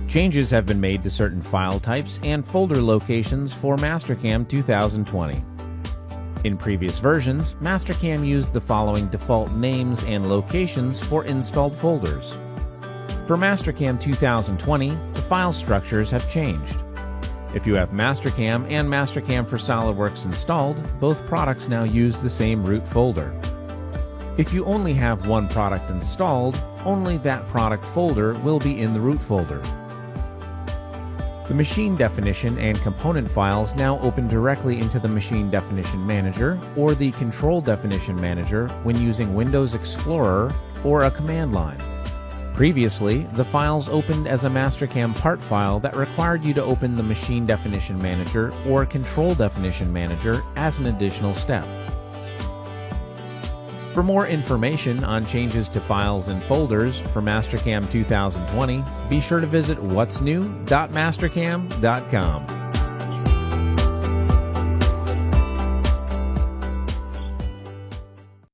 Changes have been made to certain file types and folder locations for Mastercam 2020. In previous versions, Mastercam used the following default names and locations for installed folders. For Mastercam 2020, the file structures have changed. If you have Mastercam and Mastercam for SOLIDWORKS installed, both products now use the same root folder. If you only have one product installed, only that product folder will be in the root folder. The machine definition and component files now open directly into the Machine Definition Manager or the Control Definition Manager when using Windows Explorer or a command line. Previously, the files opened as a Mastercam part file that required you to open the Machine Definition Manager or Control Definition Manager as an additional step. For more information on changes to files and folders for Mastercam 2020, be sure to visit whatsnew.mastercam.com.